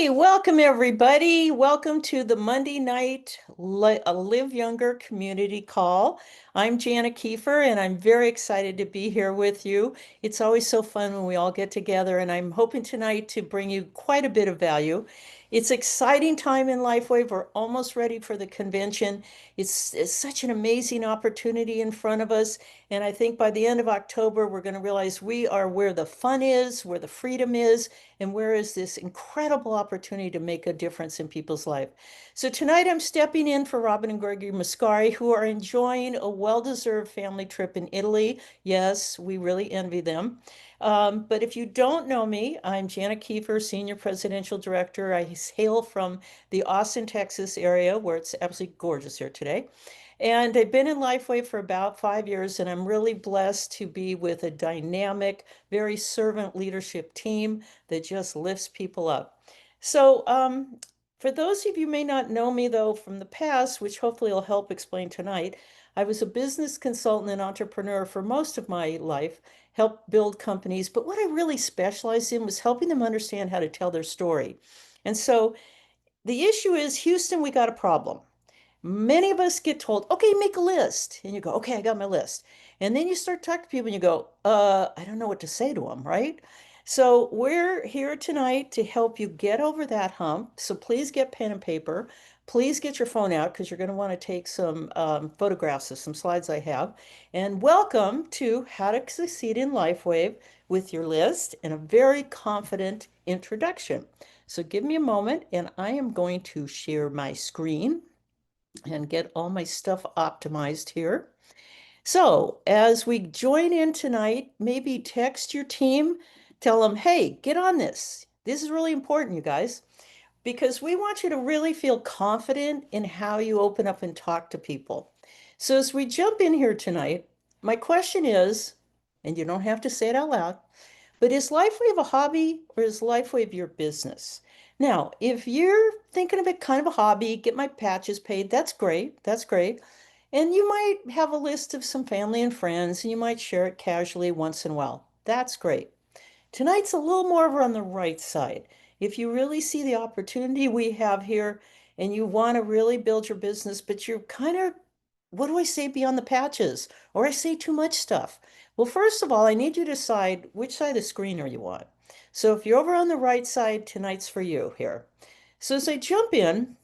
Hey, welcome everybody. Welcome to the Monday night Live Younger community call. I'm Jana Kieffer, and I'm very excited to be here with you. It's always so fun when we all get together, and I'm hoping tonight to bring you quite a bit of value. It's exciting time in LifeWave. We're almost ready for the convention. It's such an amazing opportunity in front of us, and I think by the end of October, we're going to realize we are where the fun is, where the freedom is, and where is this incredible opportunity to make a difference in people's life. So tonight I'm stepping in for Robin and Gregory Mascari, who are enjoying a well-deserved family trip in Italy. Yes, we really envy them. But if you don't know me, I'm Jana Kieffer, Senior Presidential Director. I hail from the Austin, Texas area, where it's absolutely gorgeous here today. And I've been in LifeWave for about 5 years, and I'm really blessed to be with a dynamic, very servant leadership team that just lifts people up. So, for those of you who may not know me, though, from the past, which hopefully will help explain tonight, I was a business consultant and entrepreneur for most of my life, helped build companies. But what I really specialized in was helping them understand how to tell their story. And so the issue is, Houston, we got a problem. Many of us get told, okay, make a list. And you go, okay, I got my list. And then you start talking to people and you go, I don't know what to say to them, right? So we're here tonight to help you get over that hump. So please get pen and paper. Please get your phone out because you're going to want to take some photographs of some slides I have. And welcome to How to Succeed in LifeWave with your list and a very confident introduction. So give me a moment and I am going to share my screen and get all my stuff optimized here. So as we join in tonight, maybe text your team, tell them, hey, get on this. This is really important, you guys, because we want you to really feel confident in how you open up and talk to people. So as we jump in here tonight, my question is, and you don't have to say it out loud, but is LifeWave a hobby or is LifeWave your business? Now, if you're thinking of it kind of a hobby, get my patches paid, that's great. That's great. And you might have a list of some family and friends, and you might share it casually once in a while. That's great. Tonight's a little more over on the right side. If you really see the opportunity we have here and you want to really build your business, but you're kind of, what do I say beyond the patches? Or I say too much stuff. Well, first of all, I need you to decide which side of the screen are you on. So if you're over on the right side, tonight's for you here. So as I jump in,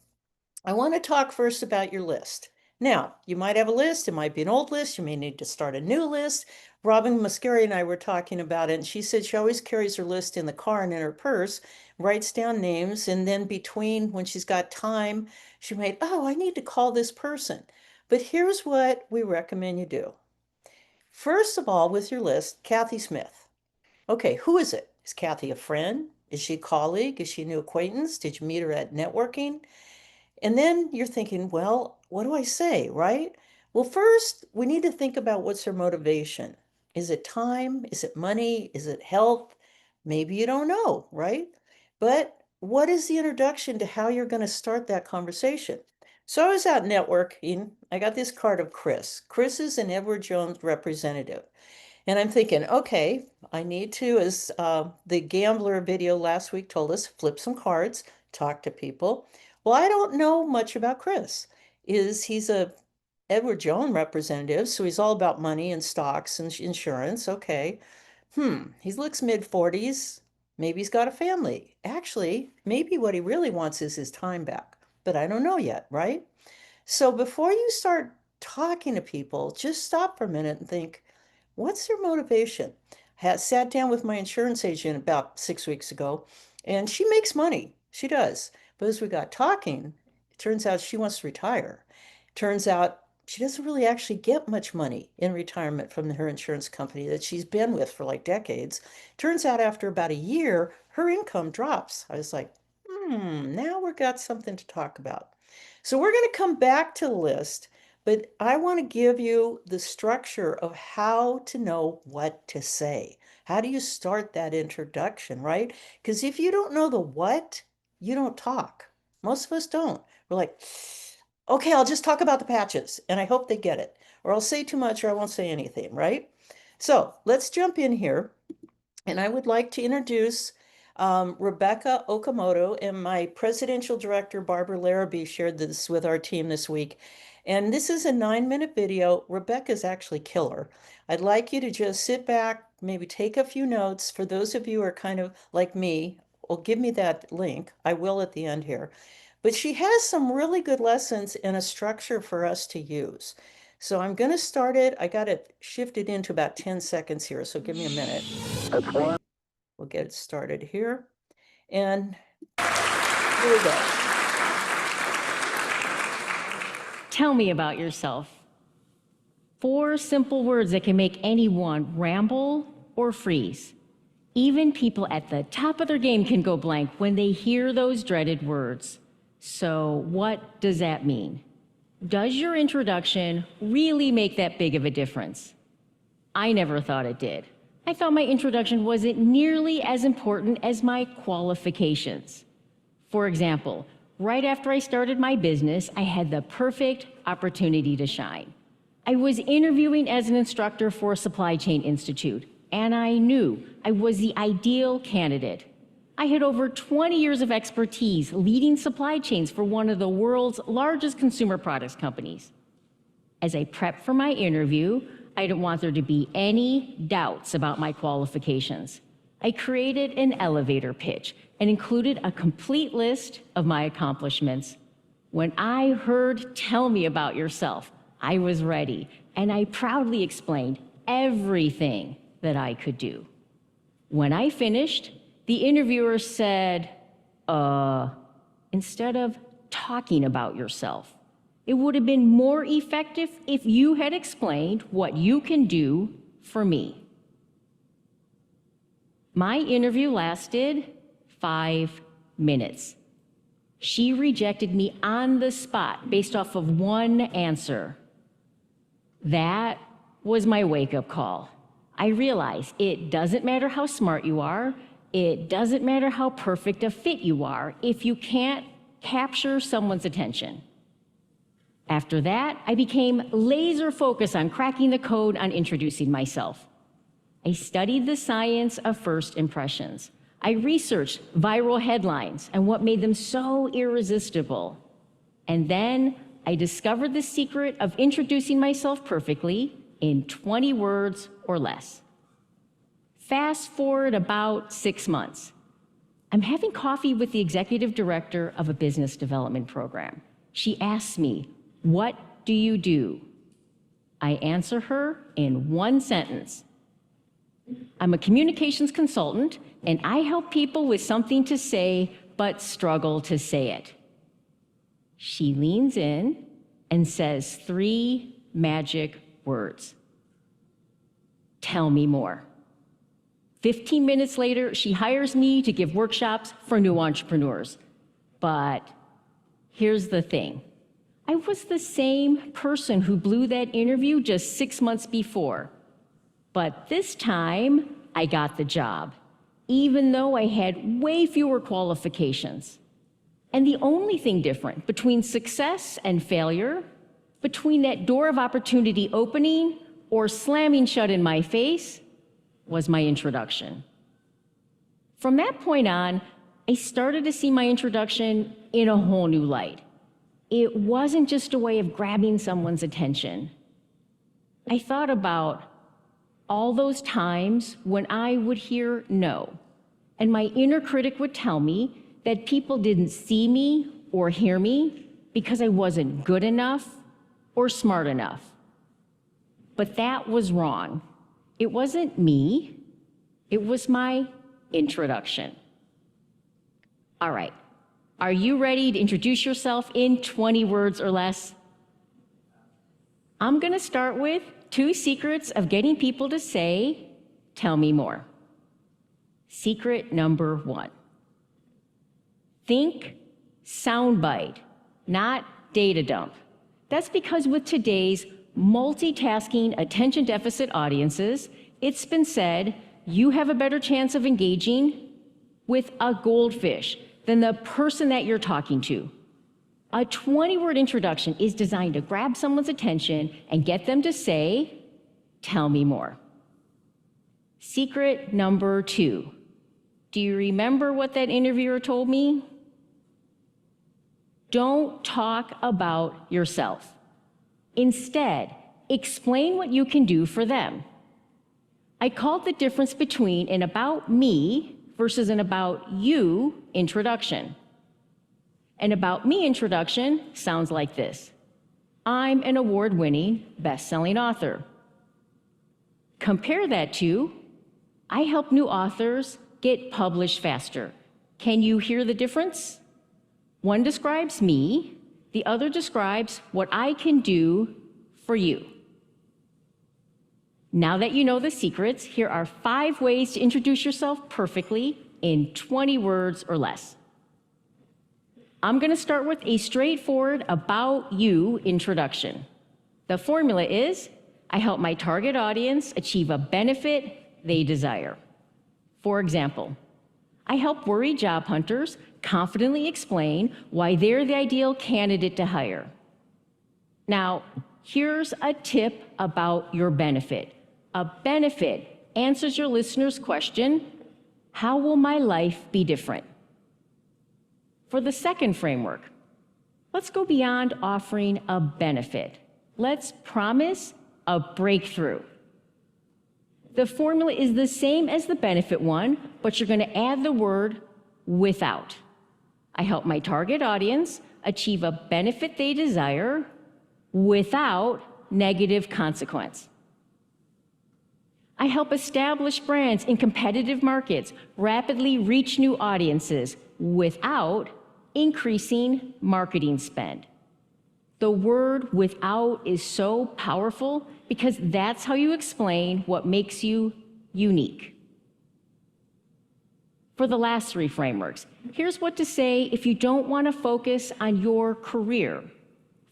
I want to talk first about your list. Now, you might have a list. It might be an old list. You may need to start a new list. Robin Mascari and I were talking about it, and she said she always carries her list in the car and in her purse, writes down names, and then between when she's got time, she might, oh, I need to call this person. But here's what we recommend you do. First of all, with your list, Kathy Smith. Okay, who is it? Is Kathy a friend? Is she a colleague? Is she a new acquaintance? Did you meet her at networking? And then you're thinking, well, what do I say, right? Well, first, we need to think about what's her motivation. Is it time? Is it money? Is it health? Maybe you don't know, right? But what is the introduction to how you're going to start that conversation? So I was out networking. I got this card of Chris. Chris is an Edward Jones representative. And I'm thinking, okay, I need to, as the gambler video last week told us, flip some cards, talk to people. Well, I don't know much about Chris. He's a Edward Jones representative, so he's all about money and stocks and insurance. Okay. He looks mid-40s. Maybe he's got a family. Actually, maybe what he really wants is his time back, but I don't know yet, right? So before you start talking to people, just stop for a minute and think, what's their motivation? Sat down with my insurance agent about 6 weeks ago, and she makes money. She does. But as we got talking, it turns out she wants to retire. Turns out she doesn't really actually get much money in retirement from her insurance company that she's been with for like decades. Turns out after about a year, her income drops. I was like, now we've got something to talk about. So we're going to come back to the list, but I want to give you the structure of how to know what to say. How do you start that introduction, right? Because if you don't know the what, you don't talk. Most of us don't. We're like, okay, I'll just talk about the patches and I hope they get it. Or I'll say too much or I won't say anything, right? So let's jump in here. And I would like to introduce Rebecca Okamoto and my presidential director, Barbara Larrabee, shared this with our team this week. And this is a 9-minute video. Rebecca's actually killer. I'd like you to just sit back, maybe take a few notes. For those of you who are kind of like me, well, give me that link. I will at the end here. But she has some really good lessons and a structure for us to use. So I'm going to start it. I got it shifted into about 10 seconds here, so give me a minute. We'll get it started here. And here we go. Tell me about yourself. 4 simple words that can make anyone ramble or freeze. Even people at the top of their game can go blank when they hear those dreaded words. So what does that mean? Does your introduction really make that big of a difference? I never thought it did. I thought my introduction wasn't nearly as important as my qualifications. For example, right after I started my business, I had the perfect opportunity to shine. I was interviewing as an instructor for a supply chain institute, and I knew I was the ideal candidate. I had over 20 years of expertise leading supply chains for one of the world's largest consumer products companies. As I prepped for my interview, I didn't want there to be any doubts about my qualifications. I created an elevator pitch and included a complete list of my accomplishments. When I heard "Tell me about yourself," I was ready, and I proudly explained everything that I could do. When I finished, the interviewer said, instead of talking about yourself, it would have been more effective if you had explained what you can do for me. My interview lasted 5 minutes. She rejected me on the spot based off of one answer. That was my wake-up call. I realized it doesn't matter how smart you are, it doesn't matter how perfect a fit you are if you can't capture someone's attention. After that, I became laser focused on cracking the code on introducing myself. I studied the science of first impressions. I researched viral headlines and what made them so irresistible. And then I discovered the secret of introducing myself perfectly in 20 words or less. Fast forward about 6 months. I'm having coffee with the executive director of a business development program. She asks me, "What do you do?" I answer her in one sentence. I'm a communications consultant, and I help people with something to say but struggle to say it. She leans in and says 3 magic words. Tell me more. 15 minutes later, she hires me to give workshops for new entrepreneurs. But here's the thing. I was the same person who blew that interview just 6 months before. But this time, I got the job, even though I had way fewer qualifications. And the only thing different between success and failure, between that door of opportunity opening or slamming shut in my face, was my introduction. From that point on, I started to see my introduction in a whole new light. It wasn't just a way of grabbing someone's attention. I thought about all those times when I would hear no, and my inner critic would tell me that people didn't see me or hear me because I wasn't good enough or smart enough. But that was wrong. It wasn't me, it was my introduction. All right, are you ready to introduce yourself in 20 words or less? I'm gonna start with 2 secrets of getting people to say, "Tell me more." Secret number 1. Think soundbite, not data dump. That's because with today's multitasking attention deficit audiences, it's been said you have a better chance of engaging with a goldfish than the person that you're talking to. A 20-word introduction is designed to grab someone's attention and get them to say, "Tell me more." Secret number 2. Do you remember what that interviewer told me? Don't talk about yourself. Instead, explain what you can do for them. I called the difference between an about me versus an about you introduction. An about me introduction sounds like this. I'm an award-winning, best-selling author. Compare that to, I help new authors get published faster. Can you hear the difference? One describes me, the other describes what I can do for you. Now that you know the secrets, here are 5 ways to introduce yourself perfectly in 20 words or less. I'm going to start with a straightforward about you introduction. The formula is, I help my target audience achieve a benefit they desire. For example, I help worried job hunters confidently explain why they're the ideal candidate to hire. Now, here's a tip about your benefit. A benefit answers your listener's question, how will my life be different? For the second framework, let's go beyond offering a benefit. Let's promise a breakthrough. The formula is the same as the benefit one, but you're going to add the word without. I help my target audience achieve a benefit they desire without negative consequence. I help established brands in competitive markets rapidly reach new audiences without increasing marketing spend. The word without is so powerful because that's how you explain what makes you unique. For the last 3 frameworks, here's what to say if you don't want to focus on your career.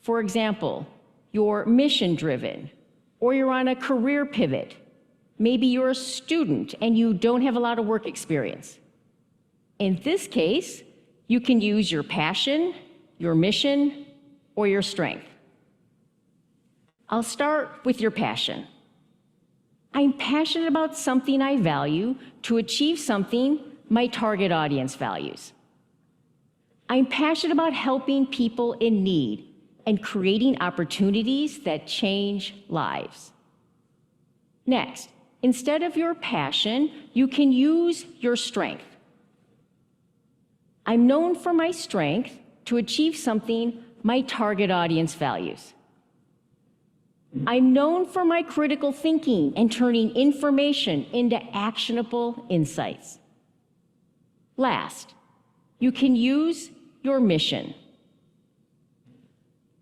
For example, you're mission-driven, or you're on a career pivot. Maybe you're a student and you don't have a lot of work experience. In this case, you can use your passion, your mission, or your strength. I'll start with your passion. I'm passionate about something I value to achieve something my target audience values. I'm passionate about helping people in need and creating opportunities that change lives. Next, instead of your passion, you can use your strength. I'm known for my strength to achieve something my target audience values. I'm known for my critical thinking and turning information into actionable insights. Last, you can use your mission.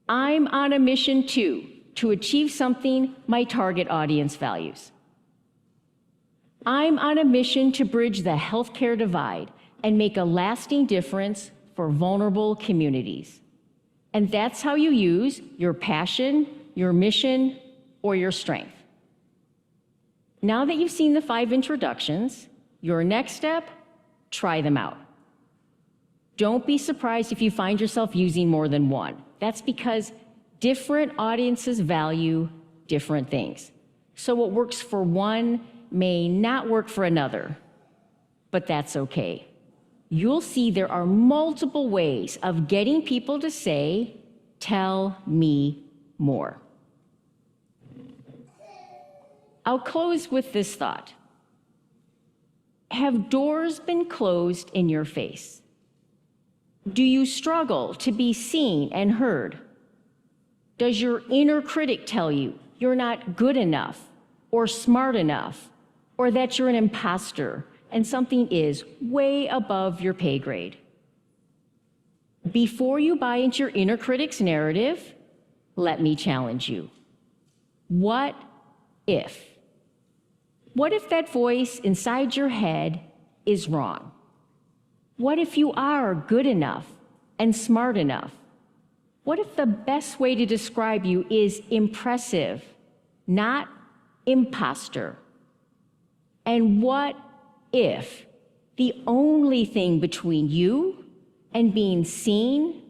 I'm on a mission too, to achieve something my target audience values. I'm on a mission to bridge the healthcare divide and make a lasting difference for vulnerable communities. And that's how you use your passion, your mission, or your strength. Now that you've seen the 5 introductions, your next step, try them out. Don't be surprised if you find yourself using more than one. That's because different audiences value different things. So what works for one may not work for another, but that's okay. You'll see there are multiple ways of getting people to say, "Tell me more." I'll close with this thought. Have doors been closed in your face? Do you struggle to be seen and heard? Does your inner critic tell you you're not good enough or smart enough, or that you're an imposter and something is way above your pay grade? Before you buy into your inner critic's narrative, let me challenge you. What if? What if that voice inside your head is wrong? What if you are good enough and smart enough? What if the best way to describe you is impressive, not imposter? And what if the only thing between you and being seen,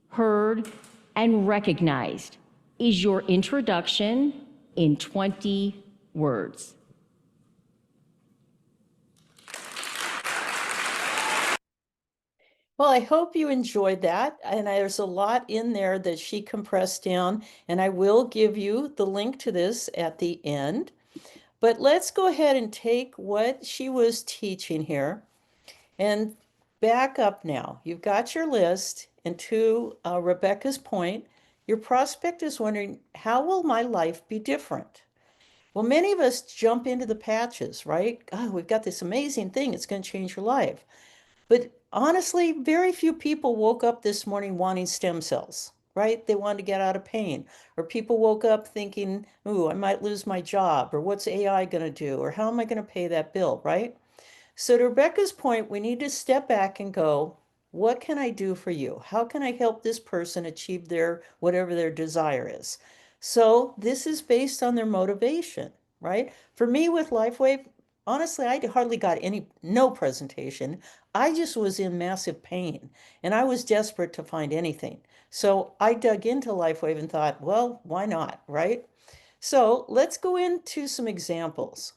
heard, and recognized is your introduction in 20 words? Well, I hope you enjoyed that. And there's a lot in there that she compressed down, and I will give you the link to this at the end. But let's go ahead and take what she was teaching here and back up now. You've got your list, and to Rebecca's point, your prospect is wondering, how will my life be different? Well, many of us jump into the patches, right? Oh, we've got this amazing thing, it's going to change your life. But honestly, very few people woke up this morning wanting stem cells, right? They wanted to get out of pain. Or people woke up thinking, ooh, I might lose my job, or what's AI going to do, or how am I going to pay that bill, right? So to Rebecca's point, we need to step back and go, what can I do for you? How can I help this person achieve their whatever their desire is? So this is based on their motivation, right? For me with LifeWave, honestly, I hardly got no presentation. I just was in massive pain and I was desperate to find anything. So I dug into LifeWave and thought, well, why not, right? So let's go into some examples.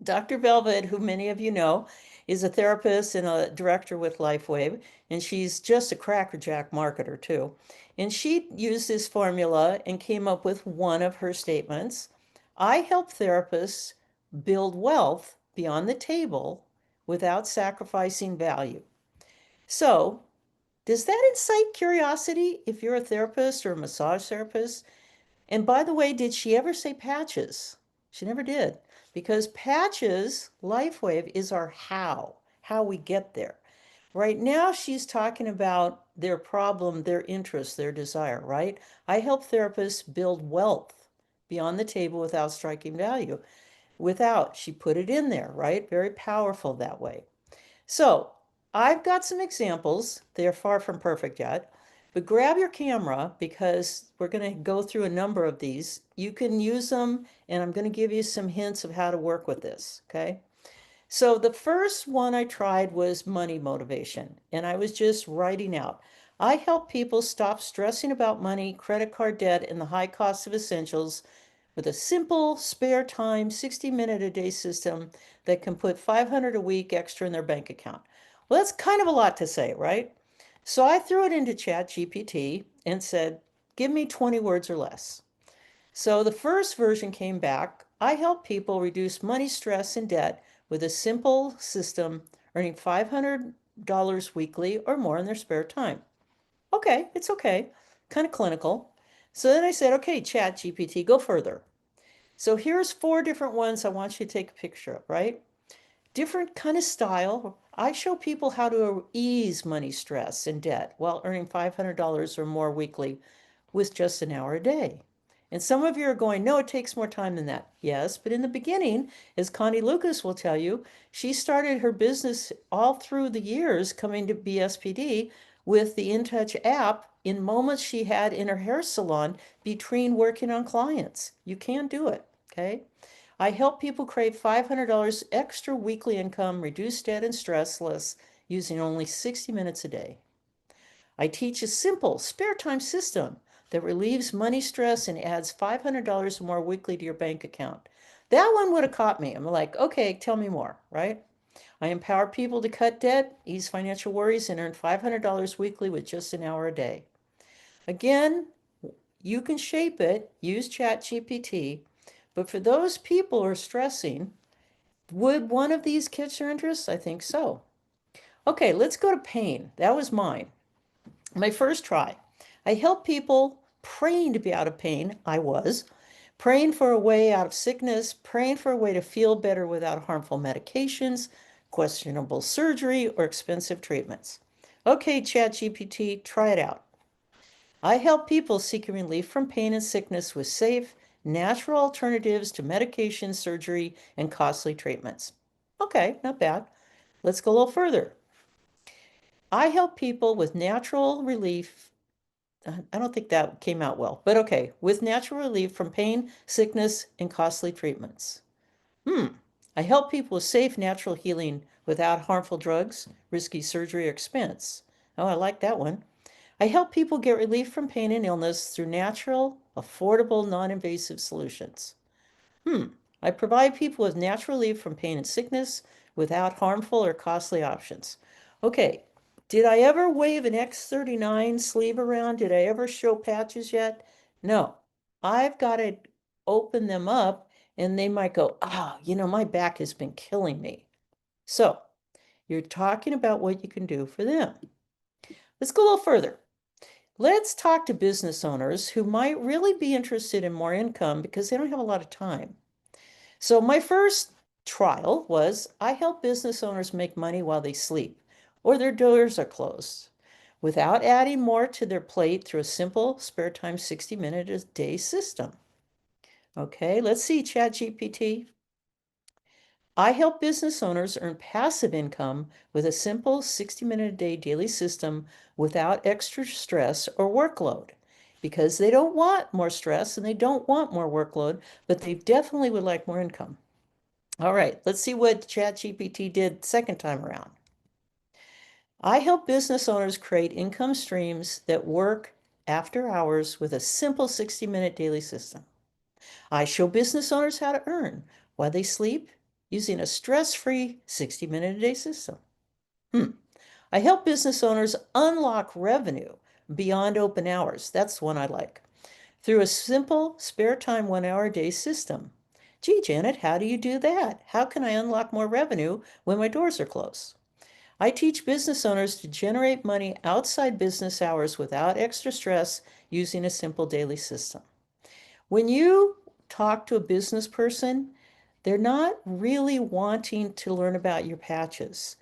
Dr. Velvet, who many of you know, is a therapist and a director with LifeWave, and she's just a crackerjack marketer too. And she used this formula and came up with one of her statements. I help therapists build wealth beyond the table without sacrificing value. So, does that incite curiosity if you're a therapist or a massage therapist? And by the way, did she ever say patches? She never did. Because patches, LifeWave, is our how we get there. Right now, she's talking about their problem, their interest, their desire, right? I help therapists build wealth beyond the table without striking value. Without, she put it in there, right? Very powerful that way. So I've got some examples. They're far from perfect yet, but grab your camera because we're going to go through a number of these. You can use them, and I'm going to give you some hints of how to work with this, okay? So the first one I tried was money motivation, and I was just writing out. I help people stop stressing about money, credit card debt, and the high cost of essentials with a simple, spare time, 60-minute a day system that can put 500 a week extra in their bank account. Well, that's kind of a lot to say, right? So I threw it into Chat GPT and said, give me 20 words or less. So the first version came back. I help people reduce money stress and debt with a simple system, earning $500 weekly or more in their spare time. Okay, it's okay. Kind of clinical. So then I said, okay, Chat GPT, go further. So here's 4 different ones I want you to take a picture of, right? Different kind of style. I show people how to ease money stress and debt while earning $500 or more weekly with just an hour a day. And some of you are going, no, it takes more time than that. Yes, but in the beginning, as Connie Lucas will tell you, she started her business all through the years coming to BSPD with the InTouch app in moments she had in her hair salon between working on clients. You can do it, okay? I help people create $500 extra weekly income, reduce debt and stress less using only 60 minutes a day. I teach a simple spare time system that relieves money stress and adds $500 more weekly to your bank account. That one would have caught me. I'm like, okay, tell me more, right? I empower people to cut debt, ease financial worries, and earn $500 weekly with just an hour a day. Again, you can shape it, use ChatGPT, but for those people who are stressing, would one of these catch their interest? I think so. Okay, let's go to pain. That was mine. My first try. I help people praying to be out of pain. I was praying for a way out of sickness, praying for a way to feel better without harmful medications, questionable surgery, or expensive treatments. Okay, ChatGPT, try it out. I help people seeking relief from pain and sickness with safe, natural alternatives to medication, surgery, and costly treatments. Okay, not bad. Let's go a little further. I help people with natural relief. I don't think that came out well, but okay, with natural relief from pain, sickness, and costly treatments. I help people with safe, natural healing without harmful drugs, risky surgery, or expense. Oh, I like that one. I help people get relief from pain and illness through natural, affordable, non-invasive solutions. I provide people with natural relief from pain and sickness without harmful or costly options. Okay, Did I ever wave an X39 sleeve around? Did I ever show patches yet? No. I've got to open them up and they might go, ah, my back has been killing me. So you're talking about what you can do for them. Let's go a little further. Let's talk to business owners who might really be interested in more income because they don't have a lot of time. So my first trial was I help business owners make money while they sleep or their doors are closed without adding more to their plate through a simple spare time 60-minute a day system. Okay, let's see, ChatGPT. I help business owners earn passive income with a simple 60-minute a day daily system without extra stress or workload because they don't want more stress and they don't want more workload, but they definitely would like more income. All right, let's see what ChatGPT did second time around. I help business owners create income streams that work after hours with a simple 60-minute daily system. I show business owners how to earn while they sleep using a stress-free 60-minute a day system. I help business owners unlock revenue beyond open hours. That's one I like. Through a simple spare time 1 hour a day system. Gee, Janet, how do you do that? How can I unlock more revenue when my doors are closed? I teach business owners to generate money outside business hours without extra stress using a simple daily system. When you talk to a business person, they're not really wanting to learn about your patches.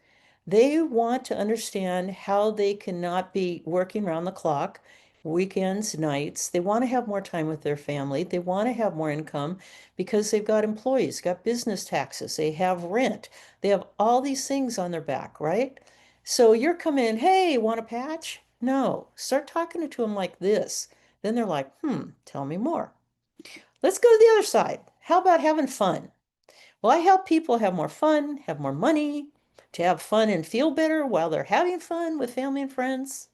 They want to understand how they cannot be working around the clock, weekends, nights. They want to have more time with their family. They want to have more income because they've got employees, got business taxes, they have rent, they have all these things on their back, right? So you're coming in, hey, want a patch? No, start talking to them like this. Then they're like, tell me more. Let's go to the other side. How about having fun? Well, I help people have more fun, have more money, to have fun and feel better while they're having fun with family and friends.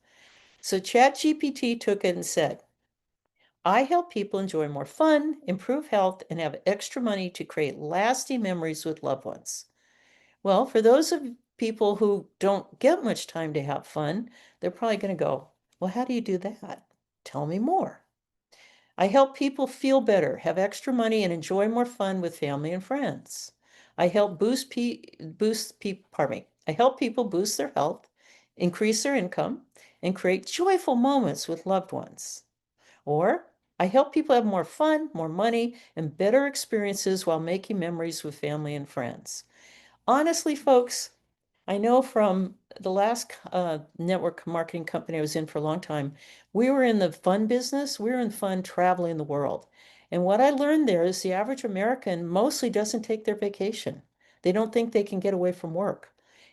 So ChatGPT took it and said, I help people enjoy more fun, improve health, and have extra money to create lasting memories with loved ones. Well, for those of people who don't get much time to have fun, they're probably going to go, well, how do you do that? Tell me more. I help people feel better, have extra money, and enjoy more fun with family and friends. I help pardon me. I help people boost their health, increase their income, and create joyful moments with loved ones. Or I help people have more fun, more money, and better experiences while making memories with family and friends. Honestly, folks, I know from the last network marketing company I was in for a long time, we were in the fun business. We were in fun traveling the world. And what I learned there is the average American mostly doesn't take their vacation. They don't think they can get away from work.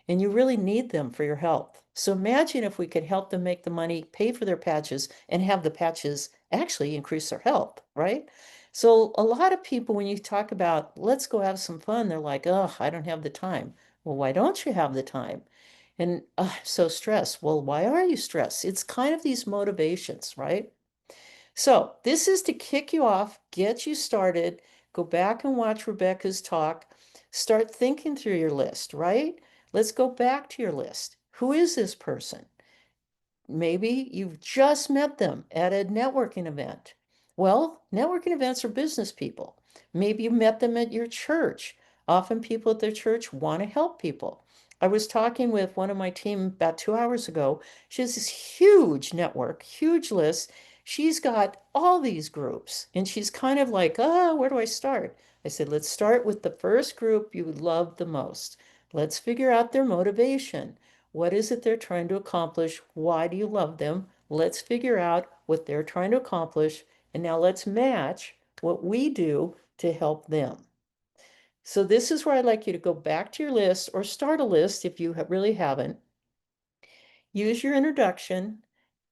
And you really need them for your health. So imagine if we could help them make the money, pay for their patches, and have the patches actually increase their health, right? So a lot of people, when you talk about, let's go have some fun, they're like, oh, I don't have the time. Well, why don't you have the time? And so stressed. Well, why are you stressed? It's kind of these motivations, right? So this is to kick you off, get you started. Go back and watch Rebecca's talk. Start thinking through your list, right? Let's go back to your list. Who is this person? Maybe you've just met them at a networking event. Well, networking events are business people. Maybe you met them at your church. Often people at their church want to help people. I was talking with one of my team about 2 hours ago. She has this huge network, huge list. She's got all these groups, and she's kind of like, oh, where do I start? I said, let's start with the first group you love the most. Let's figure out their motivation. What is it they're trying to accomplish? Why do you love them? Let's figure out what they're trying to accomplish. And now let's match what we do to help them. So this is where I'd like you to go back to your list or start a list if you really haven't. Use your introduction.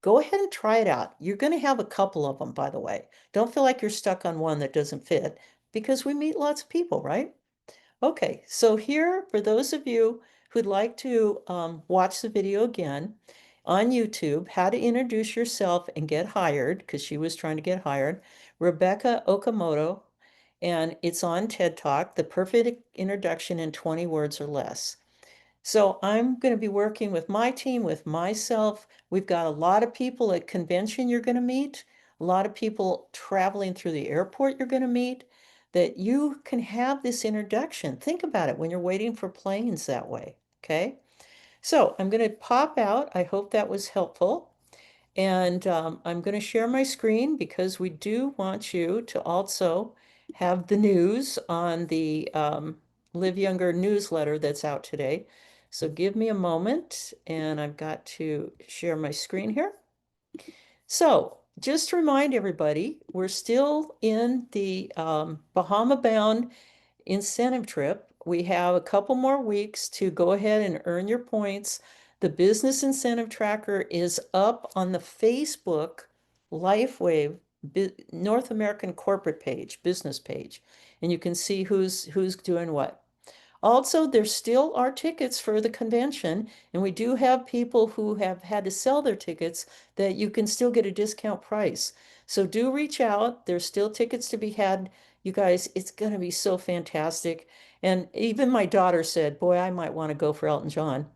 Go ahead and try it out. You're going to have a couple of them, by the way. Don't feel like you're stuck on one that doesn't fit because we meet lots of people, right? Okay, so here, for those of you who'd like to watch the video again on YouTube, how to introduce yourself and get hired, because she was trying to get hired, Rebecca Okamoto, and it's on TED Talk, The Perfect Introduction in 20 Words or Less. So I'm going to be working with my team, with myself. We've got a lot of people at convention you're going to meet, a lot of people traveling through the airport you're going to meet, that you can have this introduction. Think about it when you're waiting for planes that way, okay? So I'm going to pop out. I hope that was helpful. And I'm going to share my screen because we do want you to also have the news on the Live Younger newsletter that's out today. So give me a moment and I've got to share my screen here. So just to remind everybody, we're still in the Bahama Bound incentive trip. We have a couple more weeks to go ahead and earn your points. The business incentive tracker is up on the Facebook LifeWave North American corporate page, business page, and you can see who's doing what. Also, there still are tickets for the convention, and we do have people who have had to sell their tickets that you can still get a discount price. So do reach out. There's still tickets to be had. You guys, it's going to be so fantastic. And even my daughter said, boy, I might want to go for Elton John.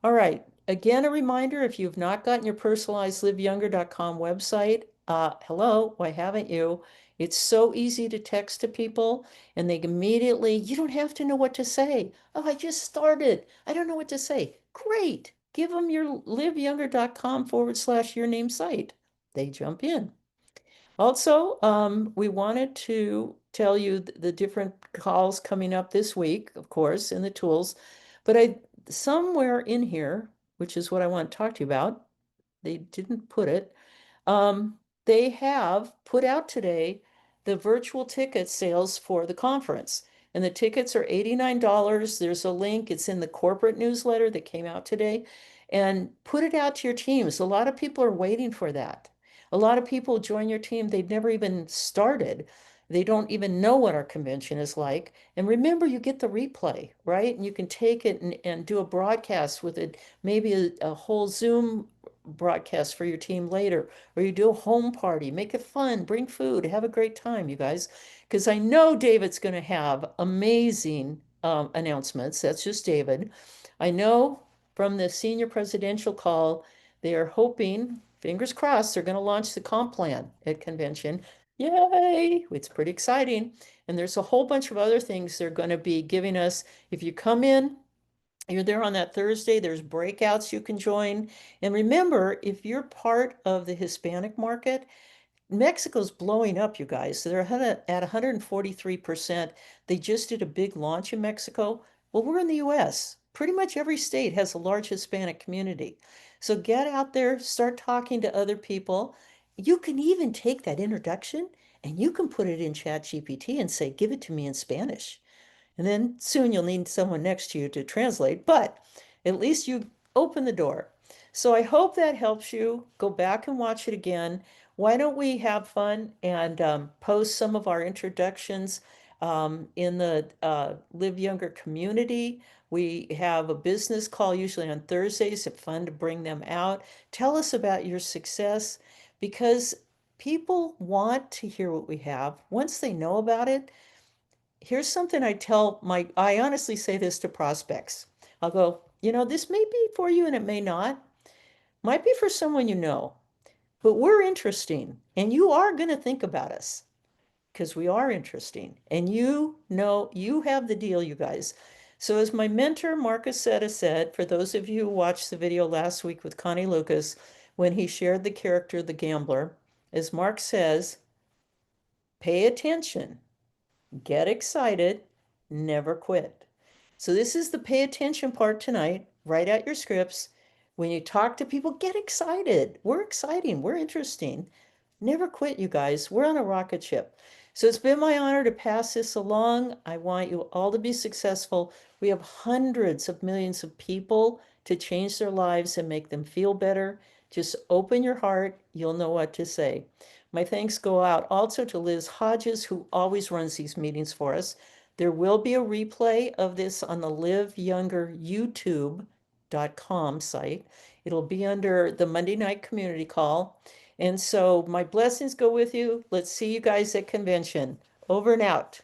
All right. Again, a reminder, if you've not gotten your personalized liveyounger.com website, hello, why haven't you? It's so easy to text to people and they immediately, you don't have to know what to say. Oh, I just started. I don't know what to say. Great. Give them your liveyounger.com/ your name site. They jump in. Also, we wanted to tell you the different calls coming up this week, of course, in the tools. But I somewhere in here, which is what I want to talk to you about, they didn't put it. They have put out today the virtual ticket sales for the conference. And the tickets are $89. There's a link. It's in the corporate newsletter that came out today. And put it out to your teams. A lot of people are waiting for that. A lot of people join your team. They've never even started. They don't even know what our convention is like. And remember, you get the replay, right? And you can take it and do a broadcast with it, maybe a whole Zoom broadcast for your team later, or you do a home party, make it fun, bring food, have a great time, you guys. Because I know David's going to have amazing announcements. That's just David. I know from the senior presidential call, they are hoping, fingers crossed, they're going to launch the comp plan at convention. Yay! It's pretty exciting. And there's a whole bunch of other things they're going to be giving us. If you come in, you're there on that Thursday, there's breakouts you can join. And remember, if you're part of the Hispanic market, Mexico's blowing up, you guys. So they're at 143%. They just did a big launch in Mexico. Well, we're in the US. Pretty much every state has a large Hispanic community. So get out there, start talking to other people. You can even take that introduction and you can put it in Chat GPT and say, give it to me in Spanish. And then soon you'll need someone next to you to translate, but at least you open the door. So I hope that helps you. Go back and watch it again. Why don't we have fun and post some of our introductions in the Live Younger community? We have a business call usually on Thursdays. It's fun to bring them out. Tell us about your success because people want to hear what we have. Once they know about it, here's something I honestly say this to prospects. I'll go, this may be for you and it may not. Might be for someone you know, but we're interesting and you are going to think about us because we are interesting and you have the deal, you guys. So as my mentor, Marcus Setta said, for those of you who watched the video last week with Connie Lucas, when he shared the character, the gambler, as Mark says, pay attention. Get excited, never quit. So this is the pay attention part tonight. Write out your scripts. When you talk to people, get excited. We're exciting. We're interesting. Never quit, you guys. We're on a rocket ship. So it's been my honor to pass this along. I want you all to be successful. We have hundreds of millions of people to change their lives and make them feel better. Just open your heart. You'll know what to say. My thanks go out also to Liz Hodges, who always runs these meetings for us. There will be a replay of this on the Live Younger YouTube.com site. It'll be under the Monday night community call. And so my blessings go with you. Let's see you guys at convention. Over and out.